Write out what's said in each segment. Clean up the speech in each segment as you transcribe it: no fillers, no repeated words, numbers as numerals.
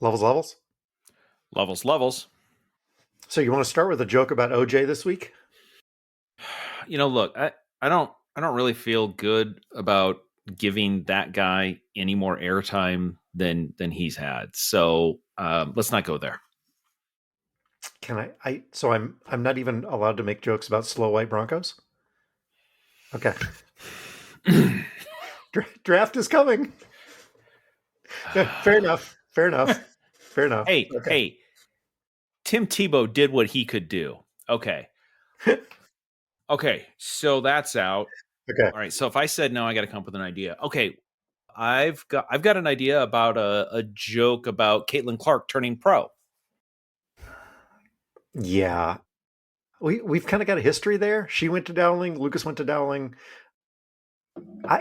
Levels, levels. Levels, levels. So you want to start with a joke about OJ this week? Look, I don't really feel good about giving that guy any more airtime than he's had. So let's not go there. Can I? So I'm not even allowed to make jokes about slow white Broncos. Okay. Draft is coming. Fair enough. Fair enough. Fair enough. Hey, Tim Tebow did what he could do. Okay. Okay, so that's out. Okay. All right. So if I said no, I got to come up with an idea. Okay, I've got an idea about a joke about Caitlin Clark turning pro. Yeah. We've kind of got a history there. She went to Dowling. Lucas went to Dowling.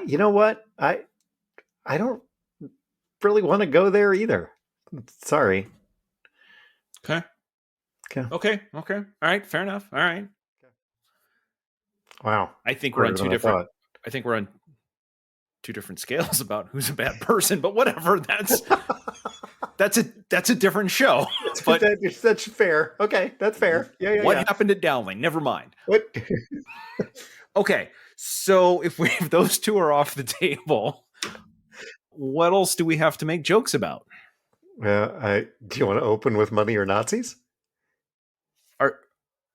You know what? I don't really want to go there either. Sorry. Okay. All right. Fair enough. All right. Wow. I think we're on two different. I think we're on two different scales about who's a bad person, but whatever. That's a different show. But that's fair. Okay, that's fair. Yeah. What happened at Dowling? Never mind. What? Okay, so if those two are off the table, what else do we have to make jokes about? Do you want to open with money or Nazis?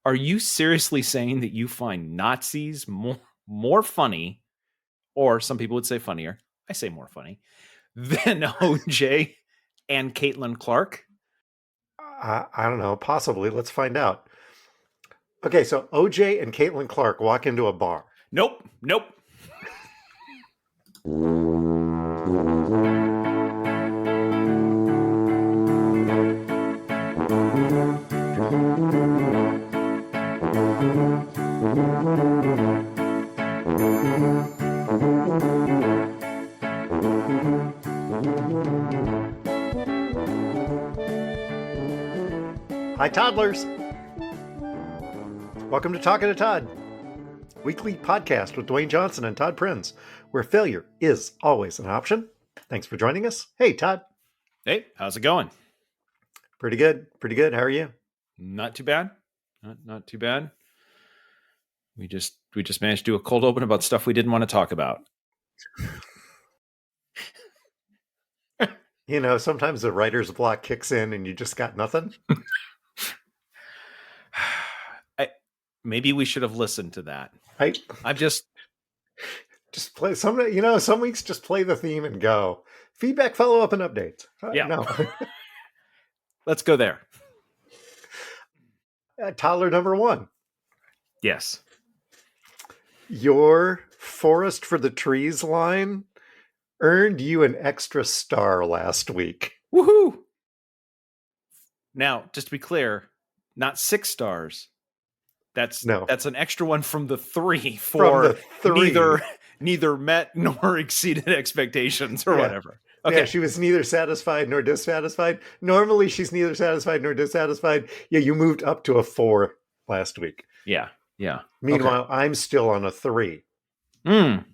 Are you seriously saying that you find Nazis more funny, or some people would say funnier? I say more funny than OJ and Caitlin Clark? I don't know. Possibly. Let's find out. Okay, so OJ and Caitlin Clark walk into a bar. Nope. Hi, toddlers. Welcome to Talking to Todd, weekly podcast with Dewayne Johnson and Todd Prinz, where failure is always an option. Thanks for joining us. Hey, Todd. Hey, how's it going? Pretty good. How are you? Not too bad. Not too bad. We just managed to do a cold open about stuff we didn't want to talk about. Sometimes the writer's block kicks in and you just got nothing. Maybe we should have listened to that. I'm just play some weeks just play the theme and go. Feedback, follow up, and updates. Yeah. No. Let's go there. Toddler number 1. Yes. Your Forest for the Trees line earned you an extra star last week. Woohoo! Now, just to be clear, not 6 stars. That's an extra one from the 3 for neither met nor exceeded expectations or whatever. Okay. Yeah, she was neither satisfied nor dissatisfied. Normally, she's neither satisfied nor dissatisfied. Yeah, you moved up to a 4 last week. Yeah. Meanwhile, I'm still on a 3. And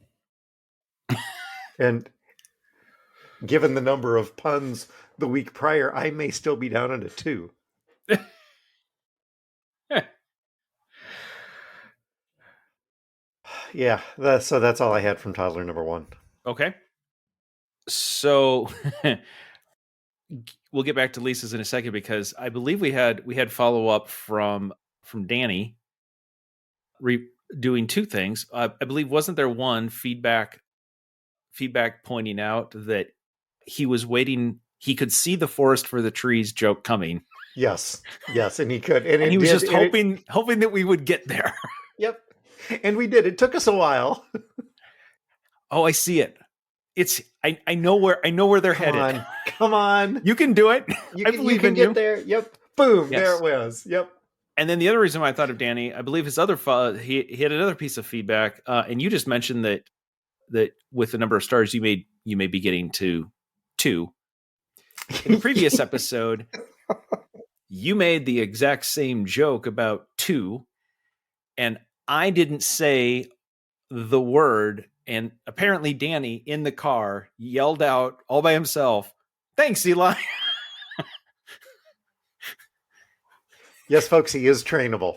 given the number of puns the week prior, I may still be down at a 2. Yeah, so that's all I had from toddler number 1. Okay. So we'll get back to Lisa's in a second, because I believe we had follow up from Danny doing 2 things. I believe, wasn't there one feedback pointing out that he was waiting, he could see the forest for the trees joke coming. Yes, and he could, and he was just hoping that we would get there. Yep. And we did. It took us a while. Oh, I see it. I know where they're headed. Come on. You can do it. I believe in you. Get there. Yep. Boom. Yes. There it was. Yep. And then the other reason why I thought of Danny, I believe his other he had another piece of feedback, and you just mentioned that with the number of stars you may be getting to 2. In the previous episode, you made the exact same joke about 2, and I didn't say the word, and apparently Danny in the car yelled out all by himself, "Thanks, Eli." Yes, folks, he is trainable.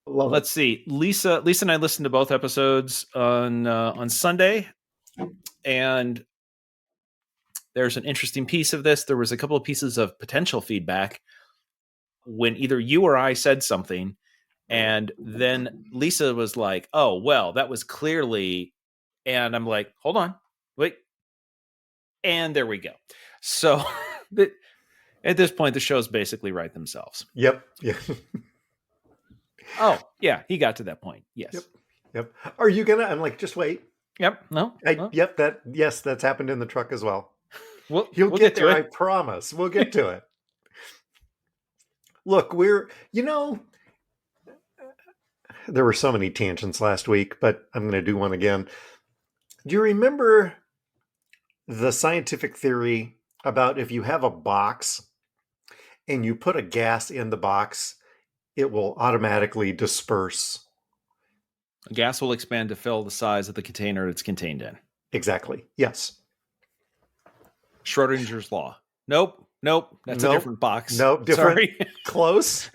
Love it. Let's see. Lisa and I listened to both episodes on Sunday, and there's an interesting piece of this. There was a couple of pieces of potential feedback when either you or I said something, and then Lisa was like, "Oh, well, that was clearly," and I'm like, "Hold on, wait," and there we go. So at this point, the shows basically write themselves. Yep. Yeah. Oh, yeah, he got to that point. Yes. Yep. Are you gonna? I'm like, just wait. Yep. No. Yep. Yes, that's happened in the truck as well. We'll get there. to I it. promise. We'll get to it. Look, there were so many tangents last week, but I'm going to do one again. Do you remember the scientific theory about if you have a box and you put a gas in the box, it will automatically disperse? Gas will expand to fill the size of the container it's contained in. Exactly. Yes. Schrodinger's law. Nope. That's a different box. Nope. Different. Sorry. Close.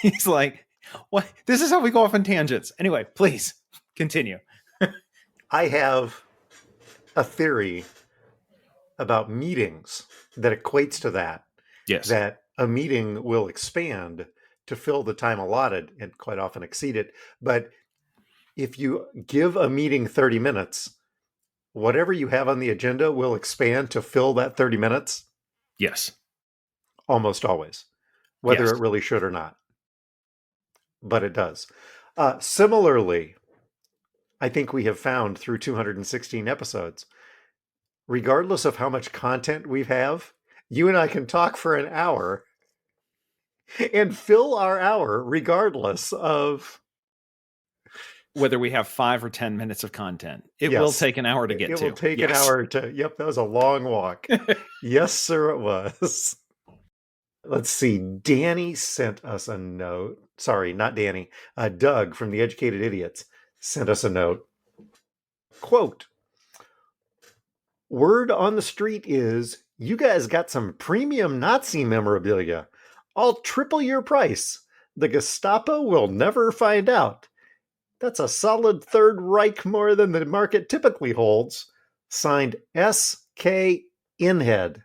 He's like, what? This is how we go off on tangents. Anyway, please continue. I have a theory about meetings that equates to that. Yes. That a meeting will expand to fill the time allotted and quite often exceed it. But if you give a meeting 30 minutes, whatever you have on the agenda will expand to fill that 30 minutes. Yes. Almost always, whether it really should or not. But it does. Similarly, I think we have found through 216 episodes, regardless of how much content we have, you and I can talk for an hour and fill our hour regardless of whether we have 5 or 10 minutes of content. It will take an hour to get to. It will take an hour to, yep, that was a long walk. Yes, sir, it was. Let's see. Danny sent us a note. Sorry, not Danny. Doug from the Educated Idiots sent us a note. Quote, word on the street is you guys got some premium Nazi memorabilia. I'll triple your price. The Gestapo will never find out. That's a solid Third Reich more than the market typically holds. Signed S.K. Inhead.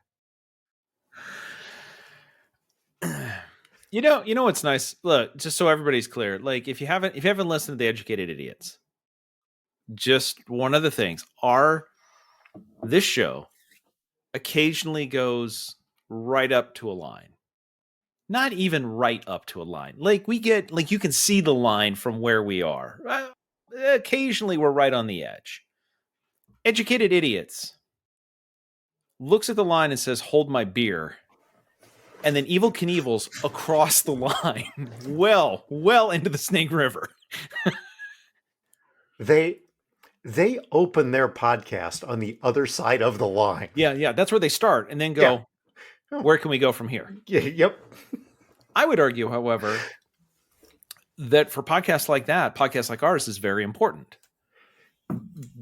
You know what's nice? Look, just so everybody's clear, like if you haven't listened to the Educated Idiots, just one of the things, this show occasionally goes right up to a line. Not even right up to a line. Like you can see the line from where we are. Occasionally we're right on the edge. Educated Idiots looks at the line and says, hold my beer. And then Evel Knievel's across the line, well into the Snake River. They open their podcast on the other side of the line. Yeah, that's where they start, and then go, where can we go from here? Yep. I would argue, however, that for podcasts like that, podcasts like ours is very important.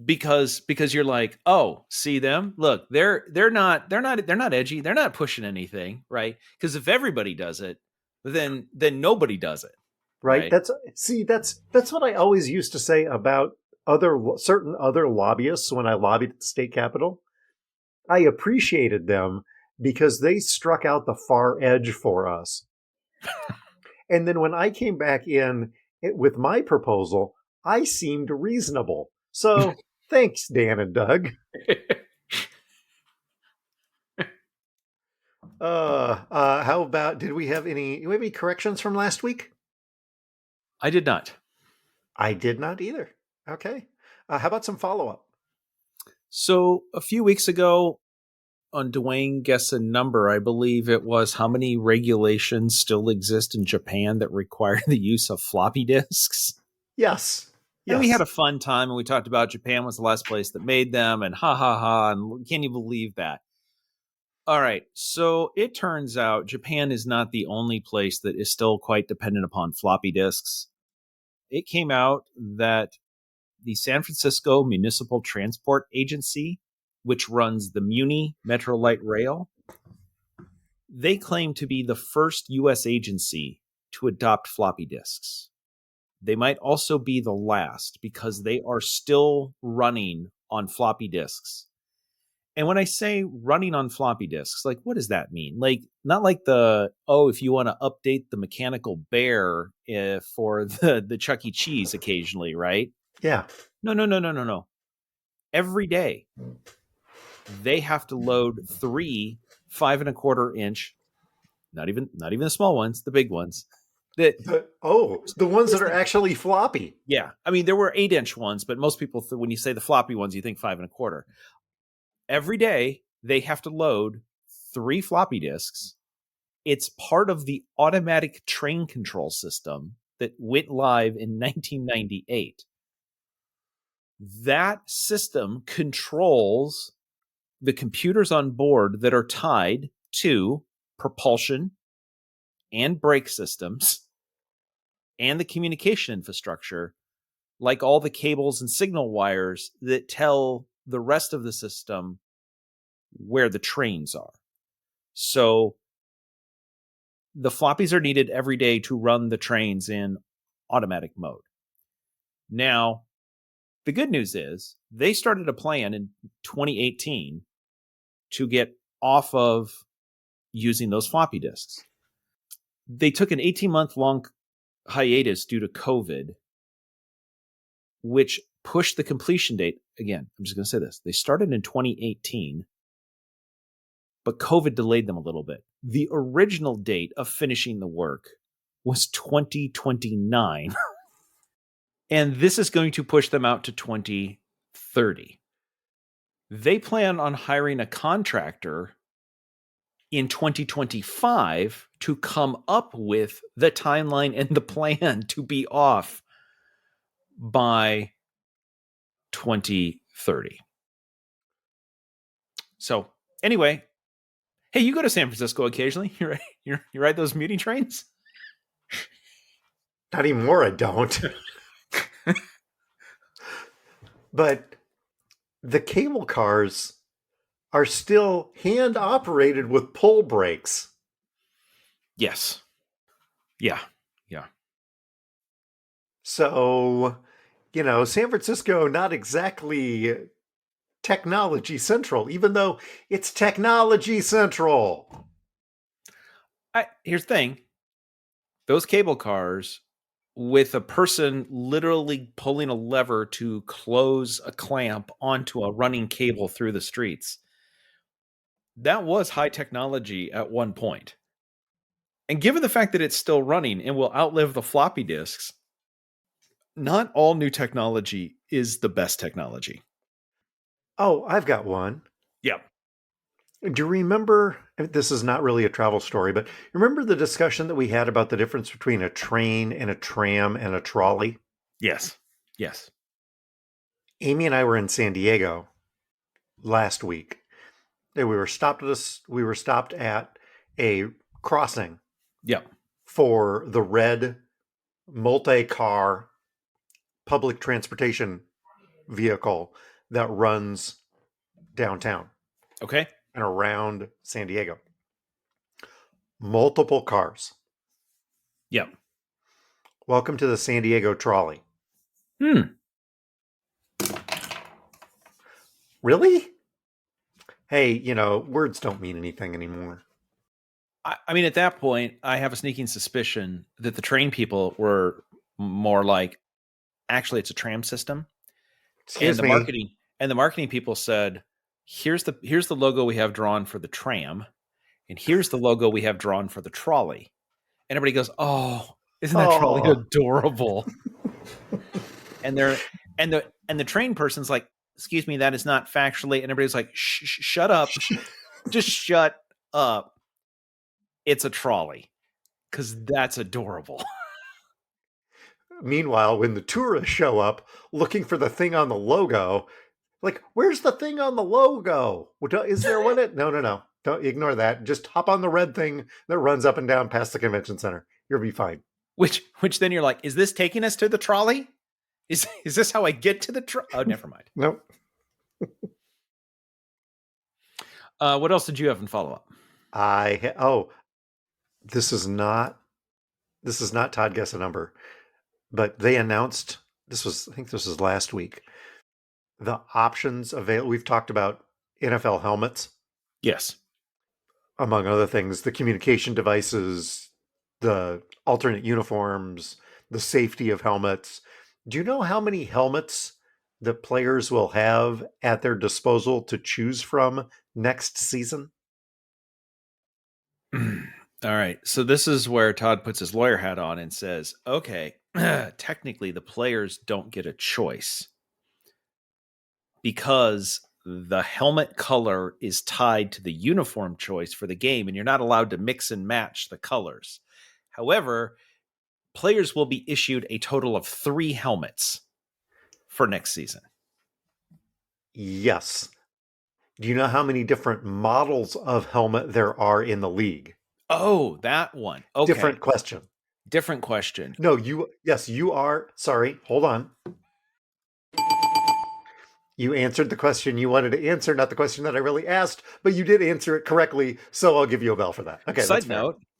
Because you're like, oh, see them? Look, they're not edgy. They're not pushing anything, right? Because if everybody does it, then nobody does it. Right. That's what I always used to say about certain other lobbyists when I lobbied at the state capitol. I appreciated them because they struck out the far edge for us. And then when I came back in with my proposal, I seemed reasonable. So thanks, Dan and Doug. How about, do we have any corrections from last week? I did not. I did not either. Okay. How about some follow-up? So a few weeks ago on Dewayne Guess a Number, I believe it was how many regulations still exist in Japan that require the use of floppy disks? Yes. And we had a fun time, and we talked about Japan was the last place that made them, and and can you believe that? All right, so it turns out Japan is not the only place that is still quite dependent upon floppy disks. It came out that the San Francisco Municipal Transport Agency, which runs the Muni Metro Light Rail, they claim to be the first U.S. agency to adopt floppy disks. They might also be the last because they are still running on floppy disks. And when I say running on floppy disks, like, what does that mean? Like, not like if you want to update the mechanical bear for the Chuck E. Cheese occasionally, right? Yeah. No. Every day, they have to load 3 5.25-inch, not even the small ones, the big ones. The ones that are actually floppy. Yeah. I mean, there were 8-inch ones, but most people, when you say the floppy ones, you think 5.25. Every day, they have to load 3 floppy disks. It's part of the automatic train control system that went live in 1998. That system controls the computers on board that are tied to propulsion and brake systems and the communication infrastructure, like all the cables and signal wires that tell the rest of the system where the trains are. So the floppies are needed every day to run the trains in automatic mode. Now, the good news is they started a plan in 2018 to get off of using those floppy disks. They took an 18-month long hiatus due to COVID, which pushed the completion date. Again, I'm just going to say this. They started in 2018, but COVID delayed them a little bit. The original date of finishing the work was 2029. And this is going to push them out to 2030. They plan on hiring a contractor in 2025 to come up with the timeline and the plan to be off by 2030. So anyway, hey, you go to San Francisco occasionally. You ride those muni trains? Not anymore, I don't. But the cable cars are still hand operated with pull brakes. Yes. Yeah. So, San Francisco, not exactly technology central, even though it's technology central. Here's the thing. Those cable cars, with a person literally pulling a lever to close a clamp onto a running cable through the streets, that was high technology at one point. And given the fact that it's still running and will outlive the floppy disks, not all new technology is the best technology. Oh, I've got one. Yeah. Do you remember, this is not really a travel story, but remember the discussion that we had about the difference between a train and a tram and a trolley? Yes. Amy and I were in San Diego last week. We were stopped at a crossing. Yeah. For the red multi-car public transportation vehicle that runs downtown. Okay. And around San Diego. Multiple cars. Yeah. Welcome to the San Diego trolley. Really? Hey, words don't mean anything anymore. I mean, at that point, I have a sneaking suspicion that the train people were more like, actually, it's a tram system. Excuse me. The marketing people said, here's the logo we have drawn for the tram, and here's the logo we have drawn for the trolley. And everybody goes, "Oh, isn't that trolley adorable?" and the train person's like, "Excuse me, that is not factually." And everybody's like, "Shut up. Just shut up. It's a trolley." Because that's adorable. Meanwhile, when the tourists show up looking for the thing on the logo, like, where's the thing on the logo? Is there one? No. Don't ignore that. Just hop on the red thing that runs up and down past the convention center. You'll be fine. Which then you're like, is this taking us to the trolley? Is this how I get to the Oh, never mind. Nope. What else did you have in follow up? This is not Todd Guess a Number, but they announced I think this was last week. The options available. We've talked about NFL helmets, Yes. among other things, the communication devices, the alternate uniforms, the safety of helmets. Do you know how many helmets the players will have at their disposal to choose from next season? All right. So this is where Todd puts his lawyer hat on and says, okay, technically the players don't get a choice because the helmet color is tied to the uniform choice for the game, and you're not allowed to mix and match the colors. However, players will be issued a total of 3 helmets for next season. Yes. Do you know how many different models of helmet there are in the league? Oh, that one. Okay. Different question. Different question. No, you are. Sorry, hold on. You answered the question you wanted to answer, not the question that I really asked, but you did answer it correctly, so I'll give you a bell for that. Okay,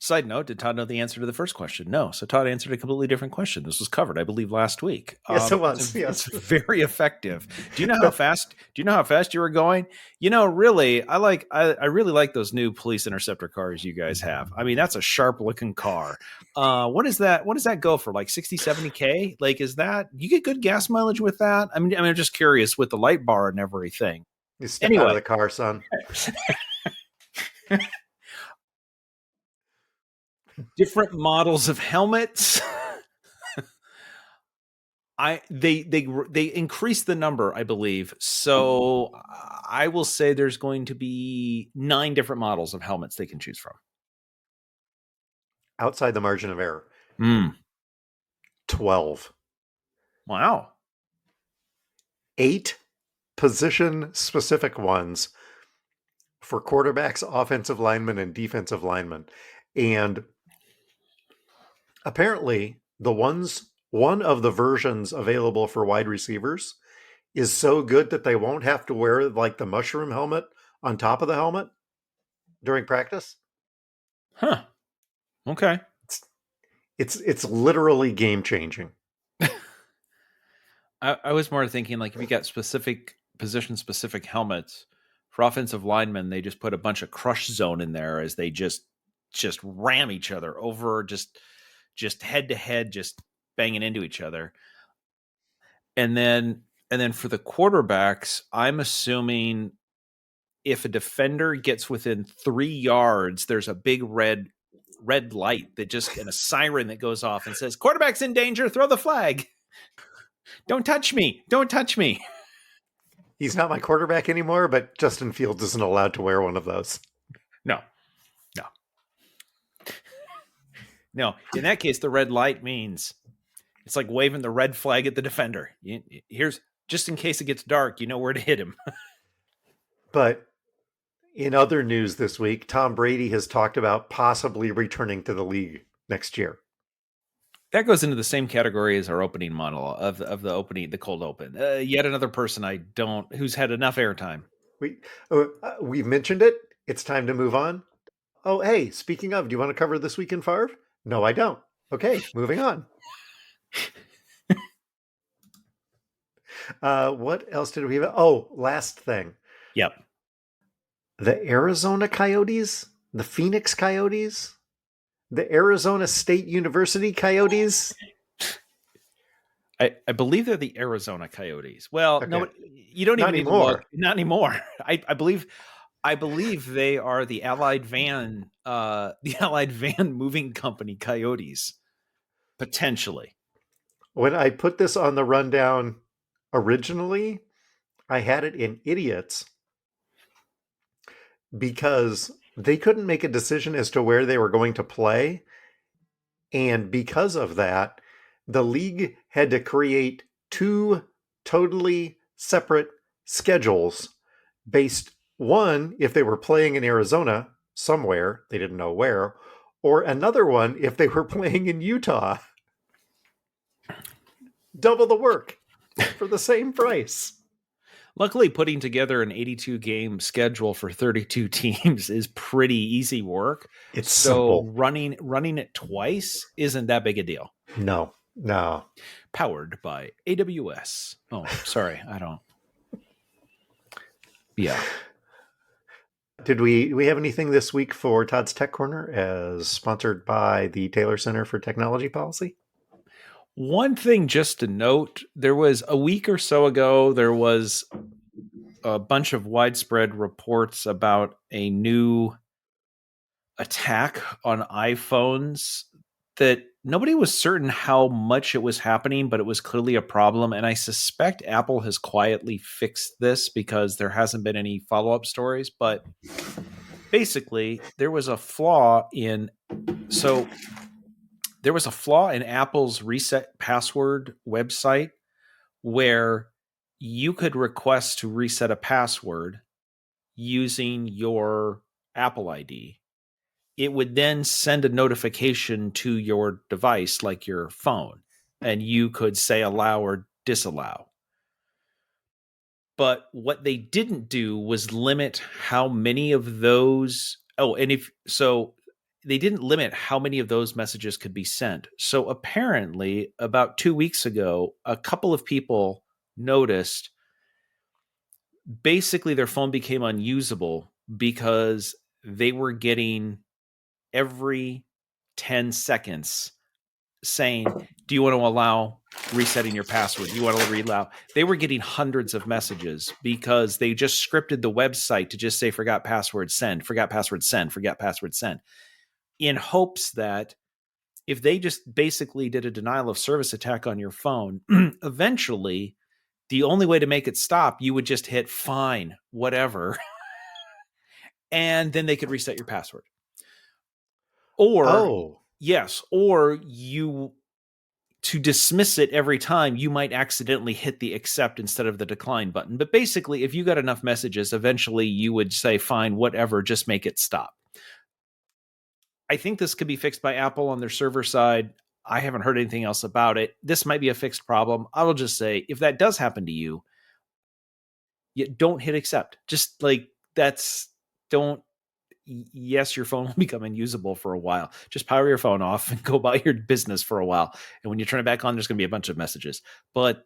Side note, did Todd know the answer to the first question? No. So Todd answered a completely different question. This was covered, I believe, last week. Yes, it was. It's very effective. Do you know how fast you were going? Really, I really like those new police interceptor cars you guys have. I mean, that's a sharp looking car. What does that go for? Like 60, 70K? Like, is that, you get good gas mileage with that? I mean, I'm just curious with the light bar and everything. You step out of the car, son. Different models of helmets. They increased the number, I believe. So I will say there's going to be 9 different models of helmets they can choose from. Outside the margin of error. 12. Wow. 8 position-specific ones for quarterbacks, offensive linemen, and defensive linemen. And apparently, one of the versions available for wide receivers is so good that they won't have to wear like the mushroom helmet on top of the helmet during practice. Huh. Okay. It's literally game changing. I was more thinking like if you got specific position specific helmets for offensive linemen, they just put a bunch of crush zone in there as they just ram each other over, just head to head, just banging into each other. And then for the quarterbacks, I'm assuming if a defender gets within 3 yards, there's a big red light that just, and a siren that goes off and says, quarterback's in danger, throw the flag. Don't touch me. Don't touch me. He's not my quarterback anymore, but Justin Fields isn't allowed to wear one of those. No. In that case, the red light means it's like waving the red flag at the defender. Here's, just in case it gets dark, you know where to hit him. But in other news this week, Tom Brady has talked about possibly returning to the league next year. That goes into the same category as our opening model of the cold open. Yet another person who's had enough airtime. We've mentioned it. It's time to move on. Oh, hey, speaking of, do you want to cover This Week in Favre? No, I don't. Okay, moving on. What else did we have? Oh, last thing. Yep. The Arizona Coyotes, the Phoenix Coyotes, the Arizona State University Coyotes. I believe they're the Arizona Coyotes. Well, okay. No, you don't even need to look. Not anymore. I believe they are the Allied Van Moving Company Coyotes, potentially. When I put this on the rundown originally, I had it in idiots because they couldn't make a decision as to where they were going to play. And because of that, the league had to create 2 totally separate schedules based, one, if they were playing in Arizona somewhere, they didn't know where, or another one if they were playing in Utah. Double the work. for the same price. Luckily, putting together an 82 game schedule for 32 teams is pretty easy work. It's so simple. running it twice isn't that big a deal. No. Powered by AWS. Oh, sorry, I don't. Yeah. Did we have anything this week for Todd's Tech Corner, as sponsored by the Taylor Center for Technology Policy? One thing just to note, there was a week or so ago, there was a bunch of widespread reports about a new attack on iPhones that nobody was certain how much it was happening, but it was clearly a problem. And I suspect Apple has quietly fixed this because there hasn't been any follow-up stories. But basically, there was a flaw in Apple's reset password website where you could request to reset a password using your Apple ID. It would then send a notification to your device, like your phone, and you could say allow or disallow. But what they didn't do was limit how many of those. They didn't limit how many of those messages could be sent. So apparently, about 2 weeks ago, a couple of people noticed basically their phone became unusable because they were getting every 10 seconds saying, do you want to allow resetting your password? Do you want to re-allow? They were getting hundreds of messages because they just scripted the website to just say, forgot password, send, forgot password, send, forgot password, send, in hopes that if they just basically did a denial of service attack on your phone, eventually the only way to make it stop, you would just hit fine, whatever, and then they could reset your password. Or to dismiss it every time, you might accidentally hit the accept instead of the decline button. But basically, if you got enough messages, eventually you would say, fine, whatever, just make it stop. I think this could be fixed by Apple on their server side. I haven't heard anything else about it. This might be a fixed problem. I will just say, if that does happen to you, don't hit accept. Just yes, your phone will become unusable for a while. Just power your phone off and go about your business for a while. And when you turn it back on, there's going to be a bunch of messages. But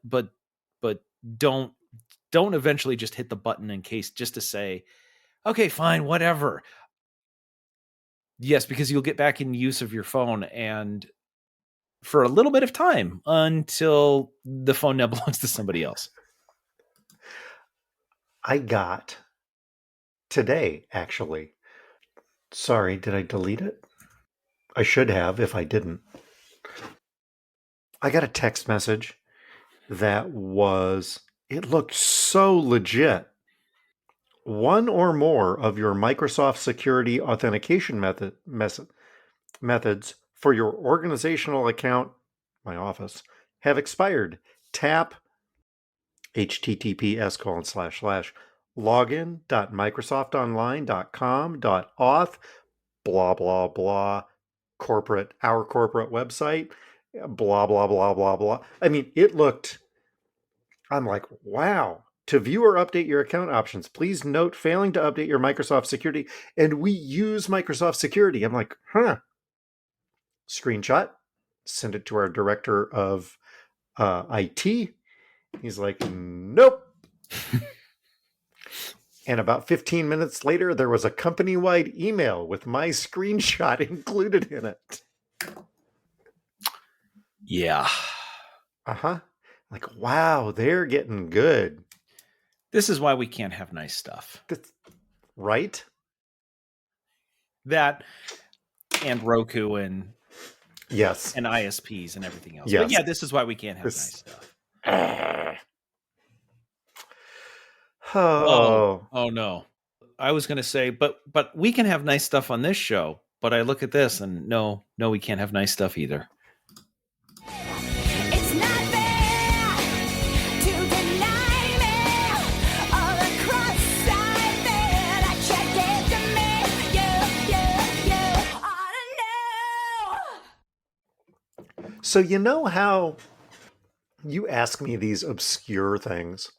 don't eventually just hit the button in case, just to say, okay, fine, whatever. Yes, because you'll get back in use of your phone and for a little bit of time until the phone now belongs to somebody else. I got today, actually. Sorry, did I delete it? I should have if I didn't. I got a text message that it looked so legit. One or more of your Microsoft security authentication methods for your organizational account, my office, have expired. Tap https://login.microsoftonline.com.auth blah blah blah our corporate website, blah blah blah blah blah. I mean, I'm like, wow. To view or update your account options, please note failing to update your Microsoft security. And we use Microsoft security. I'm like, Screenshot, send it to our director of IT. He's like, nope. And about 15 minutes later, there was a company-wide email with my screenshot included in it. Yeah. Like, wow, they're getting good. This is why we can't have nice stuff. Right? That and Roku and yes, and ISPs and everything else. Yes. But yeah, this is why we can't have nice stuff. Oh no. I was going to say, but we can have nice stuff on this show. But I look at this and no, we can't have nice stuff either. It's not fair to deny me all the cross-eyed that I checked it to me. You ought to know. So you know how You ask me these obscure things.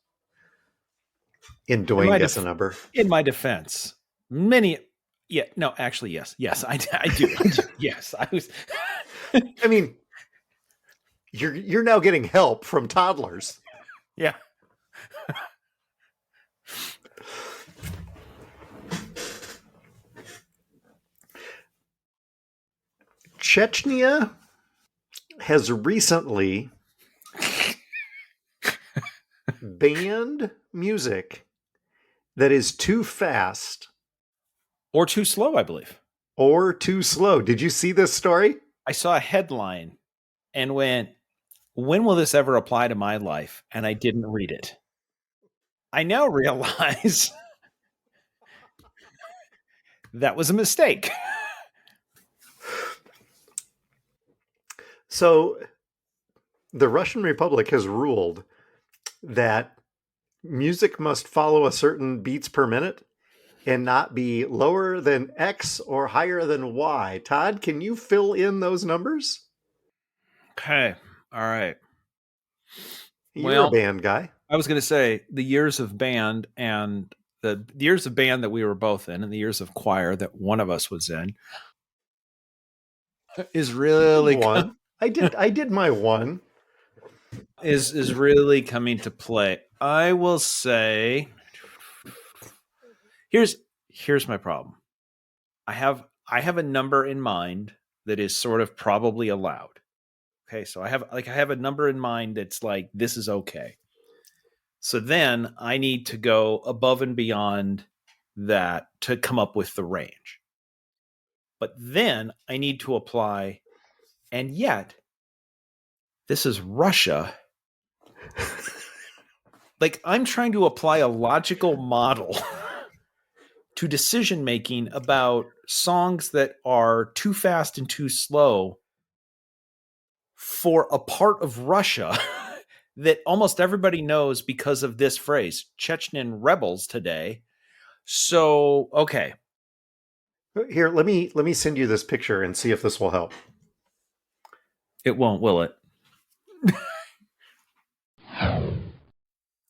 In In my Dwayne Guess a Number. In my defense, actually, yes, I do. Yes, I was. I mean, you're now getting help from toddlers. Yeah. Chechnya has recently banned music that is too fast Or too slow, I believe. or too slow. Did you see this story? I saw a headline and went, when will this ever apply to my life? And I didn't read it. I now realize that was a mistake. So the Russian Republic has ruled that music must follow a certain beats per minute and not be lower than X or higher than Y. Todd, can you fill in those numbers? Okay. All right. You're a band guy. I was going to say the years of band and the years of band that we were both in and the years of choir that one of us was in is really one. I did my one. Is really coming to play. I will say here's my problem. I have a number in mind that is sort of probably allowed. Okay, so I have a number in mind that's like this is okay. So then I need to go above and beyond that to come up with the range. But then I need to apply, and yet this is Russia. Like I'm trying to apply a logical model to decision making about songs that are too fast and too slow for a part of Russia that almost everybody knows because of this phrase, Chechen rebels today. So, okay. Here, let me send you this picture and see if this will help. It won't, will it?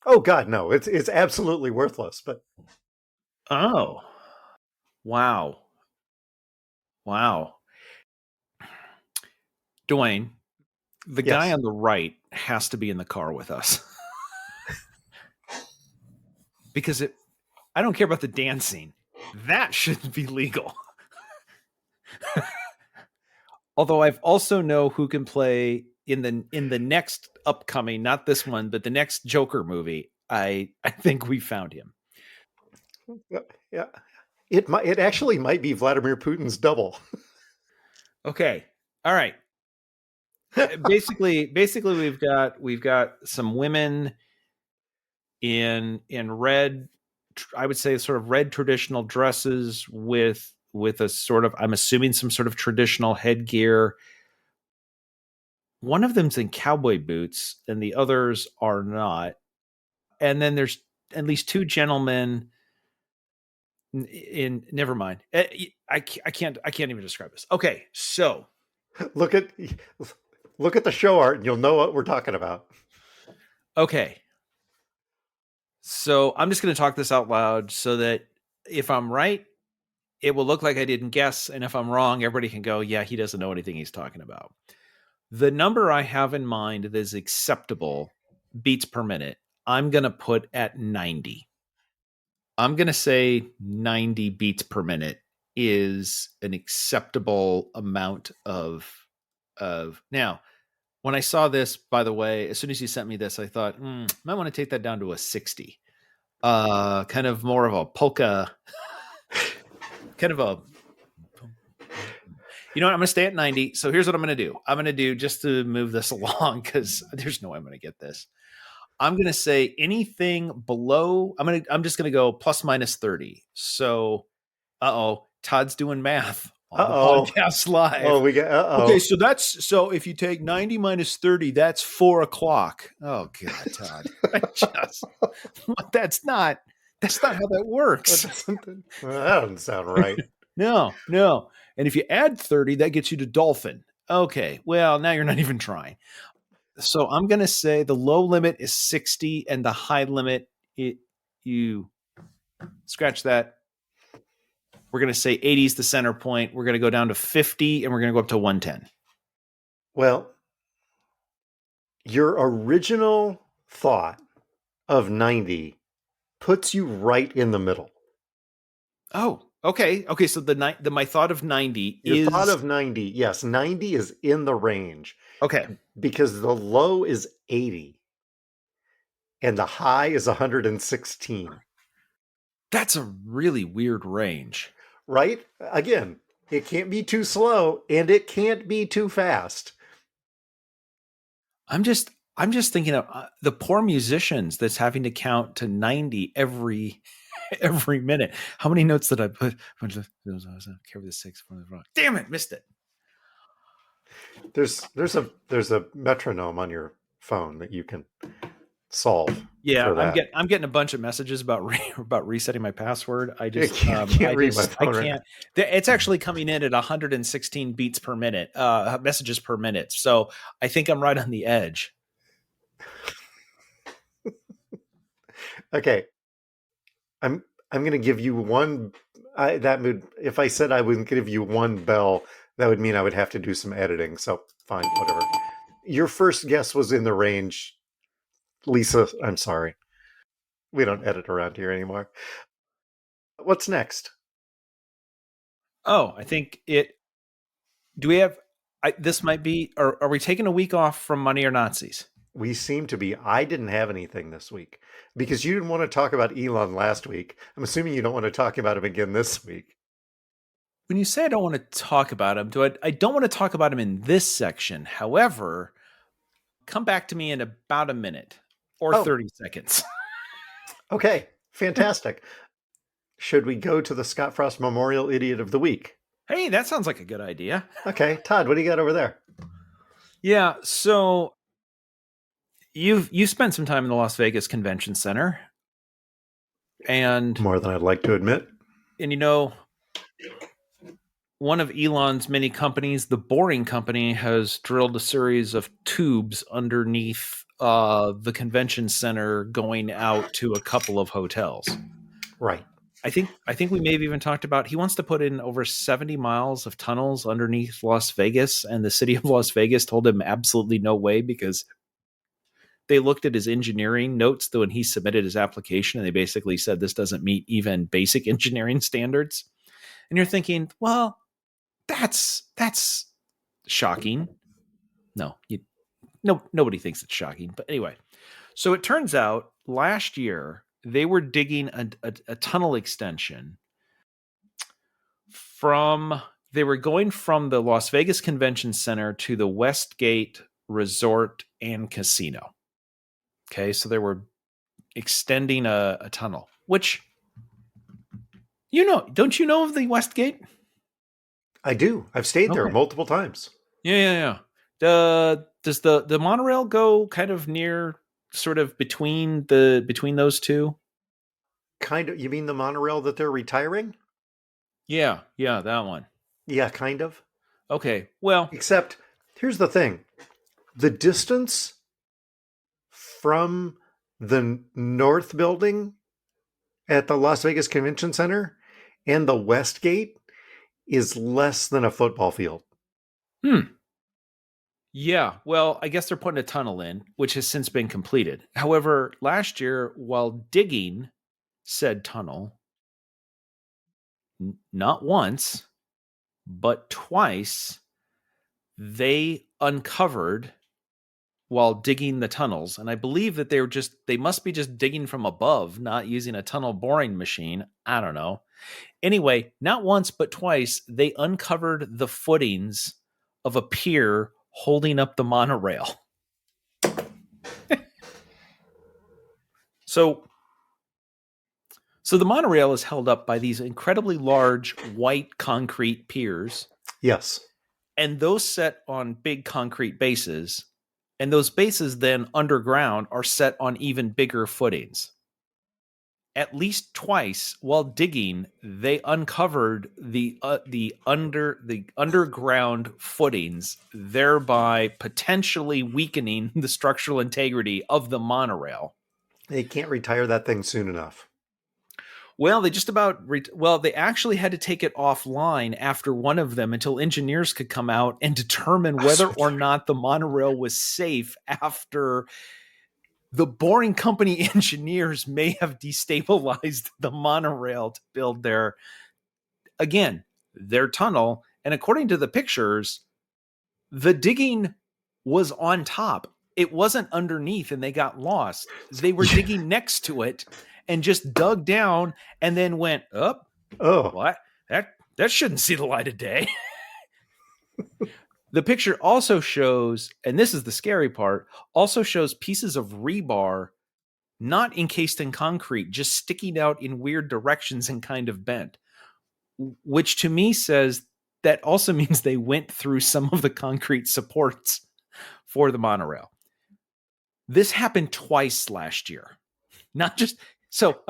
Oh God, no! It's absolutely worthless. But oh, wow, Dewayne, the guy on the right has to be in the car with us because I don't care about the dancing. That shouldn't be legal. Although I've also know who can play in the next upcoming, not this one, but the next Joker movie. I think we found him. Yeah, it actually might be Vladimir Putin's double. Okay, all right. basically, we've got some women in red. I would say sort of red traditional dresses with a sort of, I'm assuming some sort of traditional headgear. One of them's in cowboy boots and the others are not. And then there's at least two gentlemen in never mind. I can't even describe this. Okay. So look at the show art and you'll know what we're talking about. Okay. So I'm just going to talk this out loud so that if I'm right, it will look like I didn't guess. And if I'm wrong, everybody can go, yeah, he doesn't know anything he's talking about. The number I have in mind that is acceptable beats per minute, I'm going to put at 90. I'm going to say 90 beats per minute is an acceptable amount of now. When I saw this, by the way, as soon as you sent me this, I thought, might want to take that down to a 60. Kind of more of a polka, kind of a, you know what, I'm going to stay at 90. So here's what I'm going to do. I'm going to do, just to move this along, because there's no way I'm going to get this. I'm going to say anything below, I'm just going to go plus minus 30. So, Todd's doing math on the podcast live. Oh, we got, Okay, so if you take 90 minus 30, that's 4 o'clock. Oh God, Todd. That's not how that works. That doesn't sound right. No. And if you add 30, that gets you to dolphin. Okay, well, now you're not even trying. So I'm going to say the low limit is 60 and the high limit, you scratch that. We're going to say 80 is the center point. We're going to go down to 50 and we're going to go up to 110. Well, your original thought of 90 puts you right in the middle. Oh, okay. Okay. So my thought of 90 Your is. thought of 90, yes, 90 is in the range Okay. because the low is 80 and the high is 116. That's a really weird range. Right? Again, it can't be too slow and it can't be too fast. I'm just thinking of the poor musicians that's having to count to 90 every minute. How many notes did I put? Carry the 6 for the rock. Damn it, missed it. There's a metronome on your phone that you can solve. Yeah, for that. I'm getting a bunch of messages about about resetting my password. I just can't read my phone I right can't. It's actually coming in at 116 beats per minute, messages per minute. So I think I'm right on the edge. Okay, I'm going to give you one. If I said I would give you one bell, that would mean I would have to do some editing. So fine, whatever. Your first guess was in the range, Lisa. I'm sorry, we don't edit around here anymore. What's next? Oh, I think it. Do we have? This might be. Are we taking a week off from Money or Nazis? We seem to be. I didn't have anything this week because you didn't want to talk about Elon last week. I'm assuming you don't want to talk about him again this week. When you say I don't want to talk about him, I don't want to talk about him in this section. However, come back to me in about a minute or 30 seconds. Okay, fantastic. Should we go to the Scott Frost Memorial Idiot of the Week? Hey, that sounds like a good idea. Okay, Todd, what do you got over there? Yeah, so you spent some time in the Las Vegas Convention Center, and More than I'd like to admit. And you know, one of Elon's many companies, the Boring Company, has drilled a series of tubes underneath the convention center going out to a couple of hotels. Right. I think we may have even talked about he wants to put in over 70 miles of tunnels underneath Las Vegas, and the city of Las Vegas told him absolutely no way because they looked at his engineering notes when he submitted his application, and they basically said this doesn't meet even basic engineering standards. And you're thinking, well, that's shocking. No, nobody thinks it's shocking. But anyway, so it turns out last year they were digging a tunnel extension they were going from the Las Vegas Convention Center to the Westgate Resort and Casino. Okay, so they were extending a tunnel, which, don't you know of the Westgate? I do. I've stayed there multiple times. Yeah. Does the monorail go kind of near, sort of between those two? Kind of. You mean the monorail that they're retiring? Yeah, that one. Yeah, kind of. Okay, well, except here's the thing: the distance from the North Building at the Las Vegas Convention Center and the West Gate is less than a football field. Yeah, well, I guess they're putting a tunnel in, which has since been completed. However, last year, while digging said tunnel, not once, but twice, they uncovered while digging the tunnels. And I believe that they must be just digging from above, not using a tunnel boring machine. I don't know. Anyway, not once, but twice, they uncovered the footings of a pier holding up the monorail. So the monorail is held up by these incredibly large white concrete piers. Yes. And those set on big concrete bases. And those bases then underground are set on even bigger footings. at least twice while digging, they uncovered the underground footings, thereby potentially weakening the structural integrity of the monorail. They can't retire that thing soon enough. Well, they just about they actually had to take it offline after one of them until engineers could come out and determine whether or not the monorail was safe after the Boring Company engineers may have destabilized the monorail to build their tunnel. And according to the pictures, the digging was on top. It wasn't underneath and they got lost. They were digging next to it and just dug down and then went up. Oh, What? That shouldn't see the light of day. The picture also shows, and this is the scary part, also shows pieces of rebar not encased in concrete, just sticking out in weird directions and kind of bent, which to me says that also means they went through some of the concrete supports for the monorail. This happened twice last year. Not just so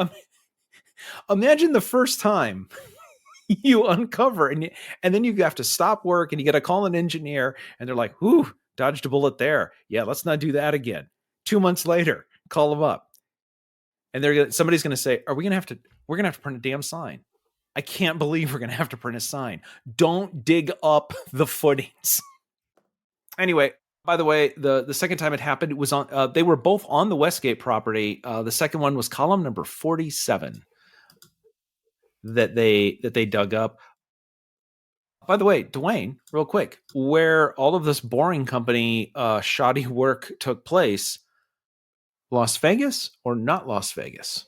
imagine the first time you uncover and then you have to stop work and you got to call an engineer and they're like, "Whew, dodged a bullet there. Yeah, let's not do that again." 2 months later, call them up. And somebody's going to say, we're going to have to print a damn sign. I can't believe we're going to have to print a sign. Don't dig up the footings. Anyway, by the way, the second time it happened, it was on. They were both on the Westgate property. The second one was column number 47 that they dug up. By the way, Dewayne, real quick, where all of this Boring Company shoddy work took place, Las Vegas or not Las Vegas?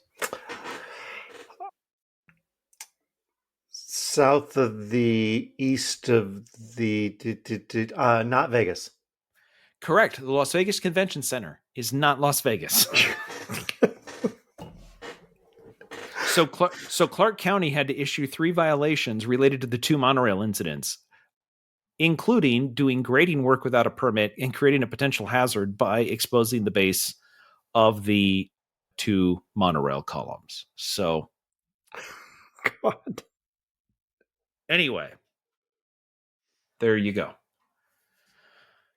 south of the east of the not Vegas. Correct. The Las Vegas Convention Center is not Las Vegas. So Clark County had to issue 3 violations related to the 2 monorail incidents, including doing grading work without a permit and creating a potential hazard by exposing the base of the 2 monorail columns. So, God. Anyway, there you go.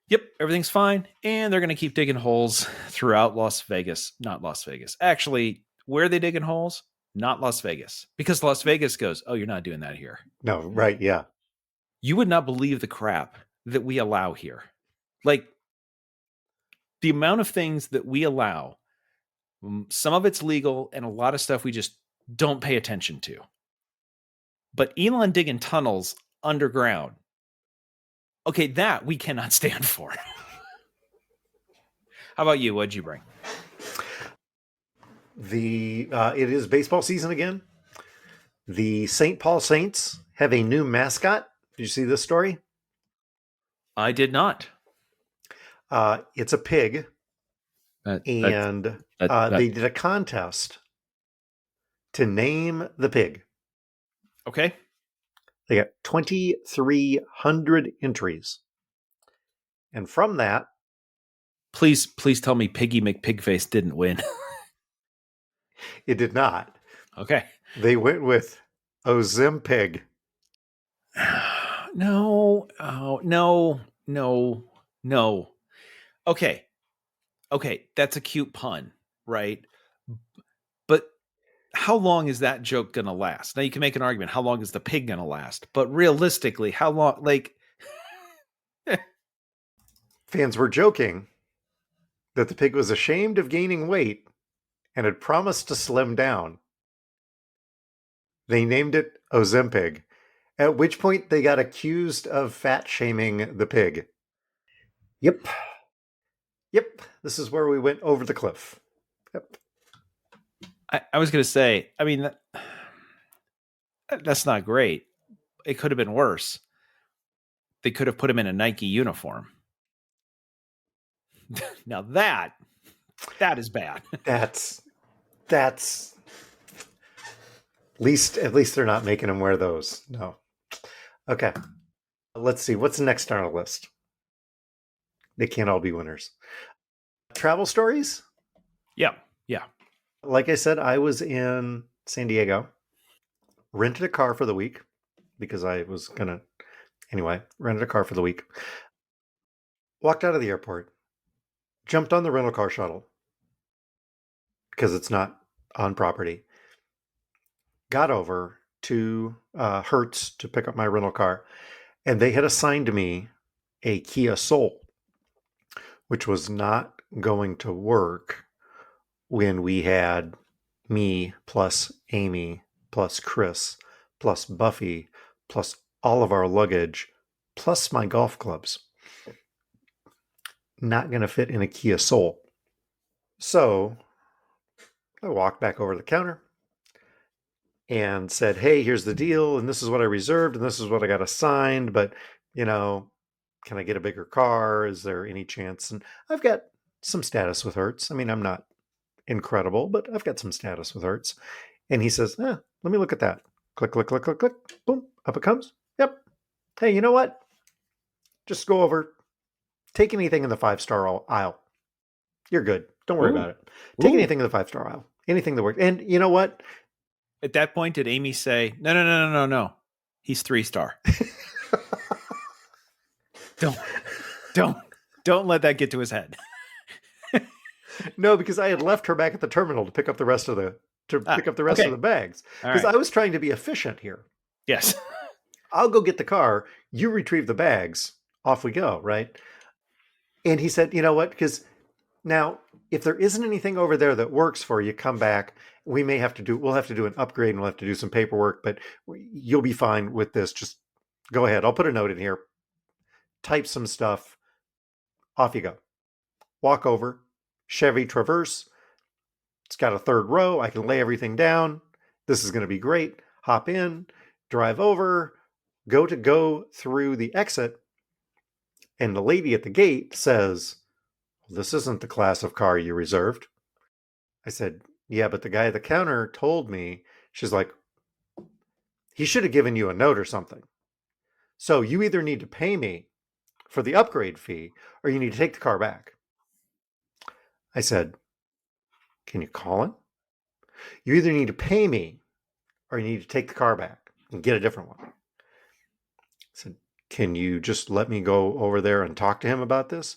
Yep, everything's fine. And they're going to keep digging holes throughout Las Vegas. Not Las Vegas. Actually, where are they digging holes? Not Las Vegas. Because Las Vegas goes, "Oh, you're not doing that here." No, right, yeah. You would not believe the crap that we allow here. Like, the amount of things that we allow, some of it's legal and a lot of stuff we just don't pay attention to. But Elon digging tunnels underground, okay, that we cannot stand for. How about you? What'd you bring? It is baseball season again. The St. Paul Saints have a new mascot. Did you see this story? I did not. It's a pig, they did a contest to name the pig. Okay. They got 2,300 entries, and from that, Please tell me Piggy McPigface didn't win. it did not. Okay. They went with Ozimpig. No. Oh, no. Okay. That's a cute pun, right? But how long is that joke going to last? Now you can make an argument. How long is the pig going to last? But realistically, how long, like, Fans were joking that the pig was ashamed of gaining weight and had promised to slim down. They named it Ozimpig, at which point they got accused of fat shaming the pig. Yep. This is where we went over the cliff. Yep. I was going to say, I mean, that's not great. It could have been worse. They could have put him in a Nike uniform. Now that is bad. That's at least they're not making him wear those. No. Okay. Let's see. What's next on our list? They can't all be winners. Travel stories? Yeah. Like I said, I was in San Diego, rented a car for the week because I was gonna anyway, rented a car for the week. Walked out of the airport, jumped on the rental car shuttle because it's not on property. Got over to Hertz to pick up my rental car, and they had assigned me a Kia Soul, which was not going to work when we had me plus Amy plus Chris plus Buffy plus all of our luggage plus my golf clubs. Not going to fit in a Kia Soul. So I walked back over to the counter and said, hey, here's the deal, and this is what I reserved, and this is what I got assigned, but, can I get a bigger car? Is there any chance? And I've got some status with Hertz. I mean, I'm not incredible, but I've got some status with Hertz. And he says, let me look at that. Click, click, click, click, click. Boom, up it comes. Yep. Hey, you know what? Just go over. Take anything in the 5-star aisle. You're good. Don't worry about it. Take anything in the 5-star aisle. Anything that works. And you know what? At that point, did Amy say, no. He's 3-star. Don't let that get to his head. No, because I had left her back at the terminal to pick up the rest of the of the bags. Because right. I was trying to be efficient here. Yes. I'll go get the car. You retrieve the bags. Off we go, right? And he said, you know what? Because now, if there isn't anything over there that works for you, come back. We'll have to do an upgrade and we'll have to do some paperwork, but you'll be fine with this. Just go ahead. I'll put a note in here. Type some stuff. Off you go. Walk over. Chevy Traverse. It's got a third row. I can lay everything down. This is going to be great. Hop in, drive over, go through the exit. And the lady at the gate says, well, this isn't the class of car you reserved. I said, yeah, but the guy at the counter told me. She's like, he should have given you a note or something. So you either need to pay me for the upgrade fee or you need to take the car back. I said, can you call him? You either need to pay me or you need to take the car back and get a different one. I said, can you just let me go over there and talk to him about this?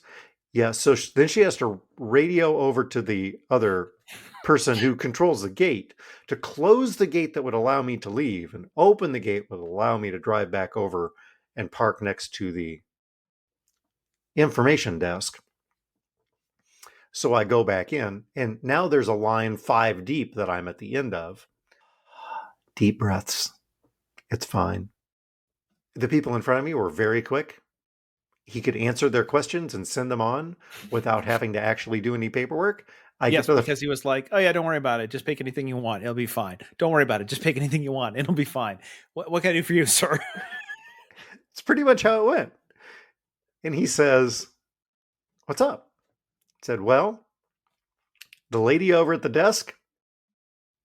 Yeah. So then she has to radio over to the other person who controls the gate to close the gate that would allow me to leave and open the gate that would allow me to drive back over and park next to the information desk. So I go back in, and now there's a line 5 deep that I'm at the end of. Deep breaths. It's fine. The people in front of me were very quick. He could answer their questions and send them on without having to actually do any paperwork. Because he was like, oh yeah, don't worry about it. Just pick anything you want. It'll be fine. Don't worry about it. Just pick anything you want. It'll be fine. What can I do for you, sir? It's pretty much how it went. And he says, what's up? I said, well, the lady over at the desk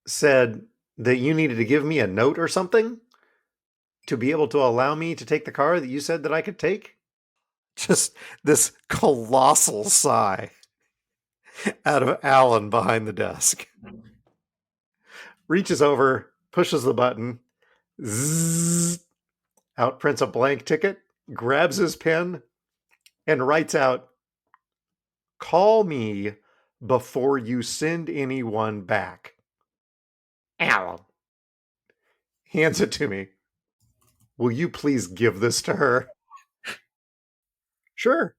said that you needed to give me a note or something to be able to allow me to take the car that you said that I could take. Just this colossal sigh out of Alan behind the desk. Reaches over, pushes the button, zzz, out prints a blank ticket, grabs his pen, and writes out, call me before you send anyone back. Alan. Hands it to me. Will you please give this to her? Sure.